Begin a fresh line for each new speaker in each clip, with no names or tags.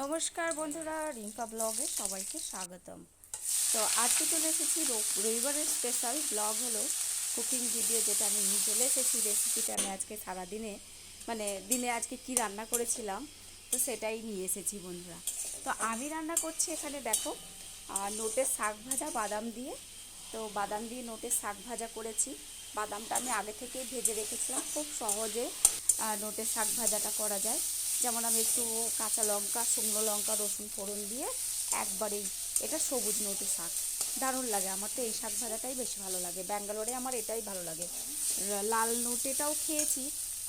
নমস্কার বন্ধুরা, রিম্পা ব্লগে সবাইকে স্বাগতম। তো আজকে চলে এসেছি রবিবারের স্পেশাল ব্লগ হলো কুকিং ভিডিও, যেটা আমি নিয়ে চলে এসেছি। রেসিপিটা আমি আজকে সারাদিনে দিনে আজকে কি রান্না করেছিলাম, তো সেটাই নিয়ে এসেছি বন্ধুরা। তো আমি রান্না করছি এখানে দেখো, নোটের শাক ভাজা বাদাম দিয়ে। তো বাদাম দিয়ে নোটের শাক ভাজা করেছি। বাদামটা আমি আগে থেকেই ভেজে রেখেছিলাম, খুব সহজে নোটের শাক ভাজাটা করা যায়। যেমন আমি একটু কাঁচা লঙ্কা, শুকনো লঙ্কা, রসুন ফোড়ন দিয়ে একবারেই, এটা সবুজ নোটে শাক, দারুণ লাগে। আমার তো এই শাক ভাজাটাই বেশি ভালো লাগে, ব্যাঙ্গালোরে আমার এটাই ভালো লাগে। লাল নোটেটাও খেয়েছি,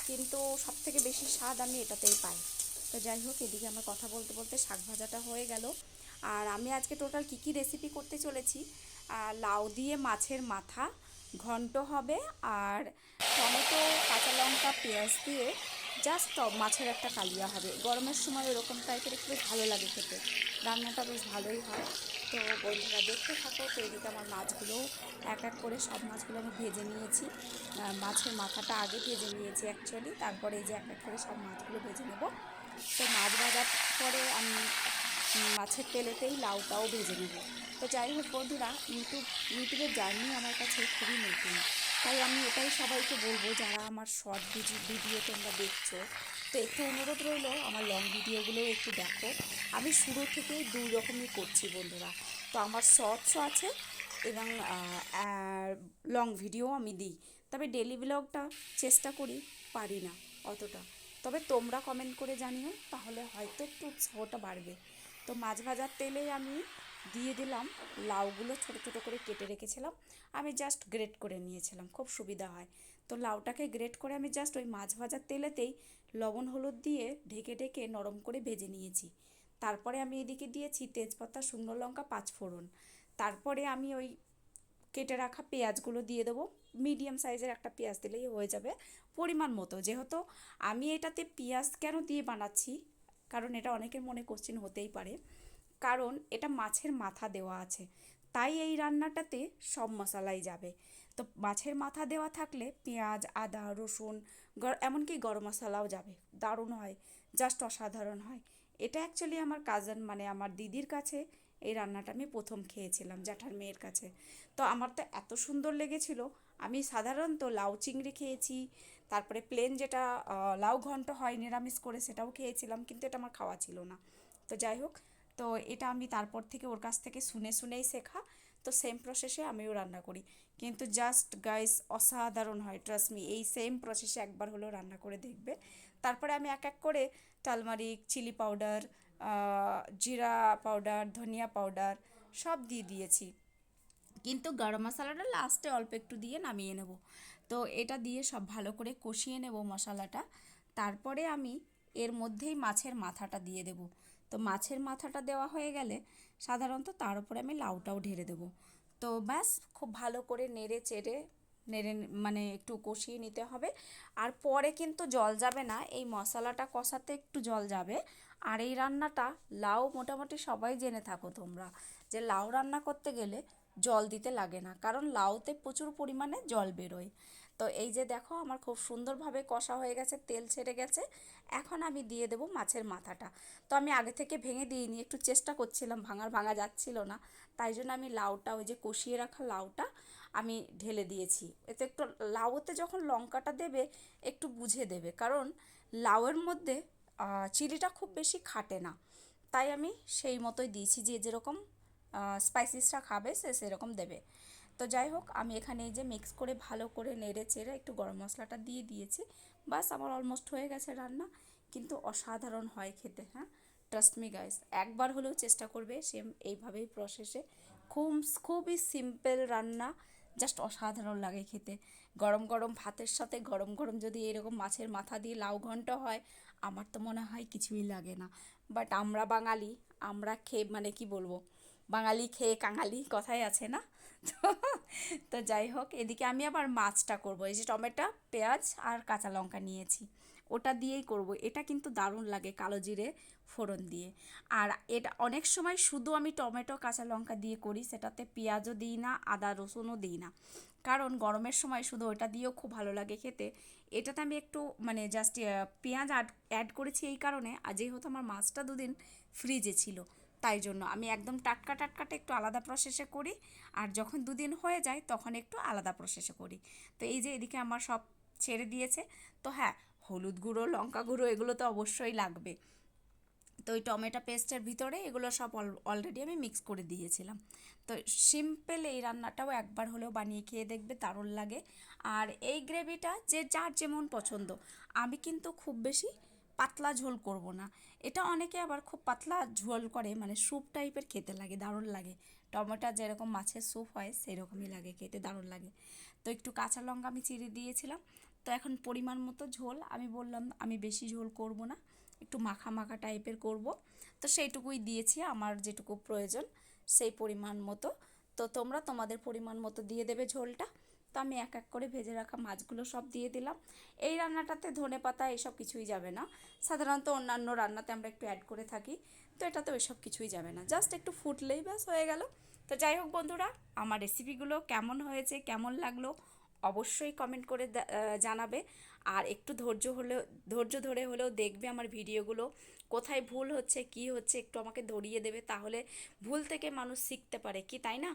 কিন্তু সবথেকে বেশি স্বাদ আমি এটাতেই পাই। তো যাই হোক, এদিকে আমার কথা বলতে বলতে শাক ভাজাটা হয়ে গেল। আর আমি আজকে টোটাল কী রেসিপি করতে চলেছি, লাউ দিয়ে মাছের মাথা ঘন্ট হবে, আর টমেটো, কাঁচা লঙ্কা, পেঁয়াজ দিয়ে জাস্ট মাছের একটা কালিয়া হবে। গরমের সময় এরকম টাইপের একটু বেশ ভালো লাগে খেতে, রান্নাটা বেশ ভালোই হয়। তো বন্ধুরা দেখতে থাকো। তো এদিকে আমার মাছগুলো এক এক করে সব মাছগুলো আমি ভেজে নিয়েছি। মাছের মাথাটা আগে ভেজে নিয়েছি অ্যাকচুয়ালি, তারপরে এই যে এক এক করে সব মাছগুলো ভেজে নেব। তো মাছ ভাজার পরে আমি মাছের তেলেতেই লাউটাও ভেজে নেব। তো যাই হোক বন্ধুরা, ইউটিউবের জার্নি আমার কাছে খুবই নতুন, তাই আমি এটাই সবাইকে বলবো, যারা আমার শর্ট ভিডিও তোমরা দেখছো, তো একটু অনুরোধ রইল আমার লং ভিডিওগুলোও একটু দেখো। আমি শুরু থেকেই দুই রকমই করছি বন্ধুরা। তো আমার শর্টসও আছে এবং লং ভিডিও আমি দিই, তবে ডেলি ব্লগটা চেষ্টা করি, পারি না অতটা। তবে তোমরা কমেন্ট করে জানিও, তাহলে হয়তো একটু উৎসাহটা বাড়বে। তো মাছ ভাজার তেলেই আমি দিয়ে দিলাম লাউগুলো, ছোট ছোট করে কেটে রেখেছিলাম, আমি জাস্ট গ্রেট করে নিয়েছিলাম, খুব সুবিধা হয়। তো লাউটাকে গ্রেট করে আমি জাস্ট ওই মাছ ভাজার তেলেতেই লবণ হলুদ দিয়ে ঢেকে ঢেকে নরম করে ভেজে নিয়েছি। তারপরে আমি এদিকে দিয়েছি তেজপাতা, শুকনো লঙ্কা, পাঁচফোড়ন। তারপরে আমি ওই কেটে রাখা পেঁয়াজগুলো দিয়ে দেবো। মিডিয়াম সাইজের একটা পেঁয়াজ দিলেই হয়ে যাবে, পরিমাণ মতো। যেহেতু আমি এটাতে পেঁয়াজ কেন দিয়ে বানাচ্ছি, কারণ এটা অনেকের মনে কোশ্চেন হতেই পারে, কারণ এটা মাছের মাথা দেওয়া আছে, তাই এই রান্নাটাতে সব মশলাই যাবে। তো মাছের মাথা দেওয়া থাকলে পেঁয়াজ, আদা, রসুন, এমনকি গরম মশলাও যাবে, দারুণ হয়, জাস্ট অসাধারণ হয়। এটা অ্যাকচুয়ালি আমার কাজিন, মানে আমার দিদির কাছে এই রান্নাটা আমি প্রথম খেয়েছিলাম, জ্যাঠার মেয়ের কাছে। তো আমার তো এত সুন্দর লেগেছিল। আমি সাধারণত লাউ চিংড়ি খেয়েছি, তারপরে প্লেন যেটা লাউ ঘন্ট হয় নিরামিষ করে, সেটাও খেয়েছিলাম, কিন্তু এটা আমার খাওয়া ছিল না। তো যাই হোক, তো এটা আমি তারপর থেকে ওর কাছ থেকে শুনে শুনেই শেখা। তো সেম প্রসেসে আমিও রান্না করি, কিন্তু জাস্ট গাইস অসাধারণ হয়, ট্রাস্ট মি। এই সেম প্রসেসে একবার হলেও রান্না করে দেখবে। তারপরে আমি এক এক করে টালমারিক, চিলি পাউডার, জিরা পাউডার, ধনিয়া পাউডার সব দিয়ে দিয়েছি, কিন্তু গরম মশলাটা লাস্টে অল্প একটু দিয়ে নামিয়ে নেব। তো এটা দিয়ে সব ভালো করে কষিয়ে নেব মশলাটা। তারপরে আমি এর মধ্যেই মাছের মাথাটা দিয়ে দেব। তো মাছের মাথাটা দেওয়া হয়ে গেলে সাধারণত তার উপরে আমি লাউটাও ঢেলে দেবো। তো ব্যাস, খুব ভালো করে নেড়ে চেড়ে নেড়ে মানে একটু কষিয়ে নিতে হবে। আর পরে কিন্তু জল যাবে না, এই মশলাটা কষাতে একটু জল যাবে। আর এই রান্নাটা, লাউ মোটামুটি সবাই জেনে থাকো তোমরা, যে লাউ রান্না করতে গেলে জল দিতে লাগে না, কারণ লাউতে প্রচুর পরিমাণে জল বেরোয়। তো এই যে দেখো, আমার খুব সুন্দরভাবে কষা হয়ে গেছে, তেল ছেড়ে গেছে। এখন আমি দিয়ে দেবো মাছের মাথাটা। তো আমি আগে থেকে ভেঙে দিইনি, একটু চেষ্টা করছিলাম, ভাঙা যাচ্ছিল না, তাই জন্য আমি লাউটা, ওই যে কষিয়ে রাখা লাউটা আমি ঢেলে দিয়েছি। এতে একটু, লাউতে যখন লঙ্কাটা দেবে একটু বুঝে দেবে, কারণ লাউয়ের মধ্যে চিলিটা খুব বেশি খাটে না, তাই আমি সেই মতোই দিয়েছি, যে যেরকম স্পাইসিসটা খাবে সে সেরকম দেবে। তো যাই হোক, আমি এখানে এই যে মিক্স করে ভালো করে নেড়ে চেড়ে একটু গরম মশলাটা দিয়ে দিয়েছি। বাস, আমার অলমোস্ট হয়ে গেছে রান্না, কিন্তু অসাধারণ হয় খেতে। হ্যাঁ, ট্রাস্ট মি গাইস, একবার হলেও চেষ্টা করবে সেম এইভাবেই প্রসেসে। খুব খুবই সিম্পল রান্না, জাস্ট অসাধারণ লাগে খেতে। গরম গরম ভাতের সাথে গরম গরম যদি এরকম মাছের মাথা দিয়ে লাউ ঘন্ট হয়, আমার তো মনে হয় কিছুই লাগে না। বাট আমরা বাঙালি, আমরা খেয়ে মানে কি বলবো, বাঙালি খেয়ে কাঙালি কথাই আছে না? তো তো যাই হোক, এদিকে আমি আবার মাছটা করব। এই যে টমেটো, পেঁয়াজ আর কাঁচা লঙ্কা নিয়েছি, ওটা দিয়েই করব। এটা কিন্তু দারুণ লাগে কালো জিরে ফোড়ন দিয়ে। আর এটা অনেক সময় শুধু আমি টমেটো কাঁচা লঙ্কা দিয়ে করি, সেটাতে পেঁয়াজও দিই না, আদা রসুনও দিই না, কারণ গরমের সময় শুধু ওটা দিয়েও খুব ভালো লাগে খেতে। এটাতে আমি একটু মানে জাস্ট পেঁয়াজ অ্যাড করেছি এই কারণে, আর যেহেতু আমার মাছটা দুদিন ফ্রিজে ছিল, তাই জন্য আমি একদম টাটকা টাটকাটা একটু আলাদা প্রসেসে করি, আর যখন দুদিন হয়ে যায় তখন একটু আলাদা প্রসেসে করি। তো এই যে এদিকে আমার সব ছেড়ে দিয়েছে। তো হ্যাঁ, হলুদ গুঁড়ো লঙ্কা গুঁড়ো এগুলো তো অবশ্যই লাগবে। তো ওই টমেটো পেস্টের ভিতরে এগুলো সব অলরেডি আমি মিক্স করে দিয়েছিলাম। তো সিম্পল এই রান্নাটাও একবার হলেও বানিয়ে খেয়ে দেখবে, দারুণ লাগে। আর এই গ্রেভিটা যে যার যেমন পছন্দ, আমি কিন্তু খুব বেশি পাতলা ঝোল করব না। এটা অনেকে আবার খুব পাতলা ঝোল করে, মানে স্যুপ টাইপের খেতে লাগে, দারুণ লাগে। টমেটো যেরকম মাছের স্যুপ হয় সেরকমই লাগে খেতে, দারুণ লাগে। তো একটু কাঁচা লঙ্কা আমি চিড়ে দিয়েছিলাম। তো এখন পরিমাণ মতো ঝোল, আমি বললাম আমি বেশি ঝোল করব না, একটু মাখা মাখা টাইপের করব। তো সেইটুকুই দিয়েছি, আমার যেটুকু প্রয়োজন সেই পরিমাণ মতো। তো তোমরা তোমাদের পরিমাণ মতো দিয়ে দেবে ঝোলটা। তো আমি এক এক করে ভেজে রাখা মাছগুলো সব দিয়ে দিলাম। এই রান্নাটাতে ধনেপাতা এসব কিছুই যাবে না, সাধারণত অন্যান্য রান্নাতে আমরা একটু অ্যাড করে থাকি। তো এটাতে ওই সব কিছুই যাবে না, জাস্ট একটু ফুটলেই ব্যাস হয়ে গেল। তো যাই হোক বন্ধুরা, আমার রেসিপিগুলো কেমন হয়েছে, কেমন লাগলো, অবশ্যই কমেন্ট করে জানাবে। আর একটু ধৈর্য ধরে হলেও দেখবে আমার ভিডিওগুলো, কোথায় ভুল হচ্ছে কি হচ্ছে একটু আমাকে ধরিয়ে দেবে, তাহলে ভুল থেকে মানুষ শিখতে পারে কি, তাই না?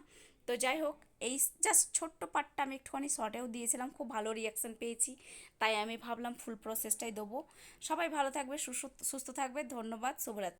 তো যাই হোক, এই জাস্ট ছোট্ট পার্টটা আমি একটুখানি শর্টেও দিয়েছিলাম, খুব ভালো রিয়াকশান পেয়েছি, তাই আমি ভাবলাম ফুল প্রসেসটাই দেবো। সবাই ভালো থাকবে, সুস্থ থাকবে, ধন্যবাদ, শুভরাত্রি।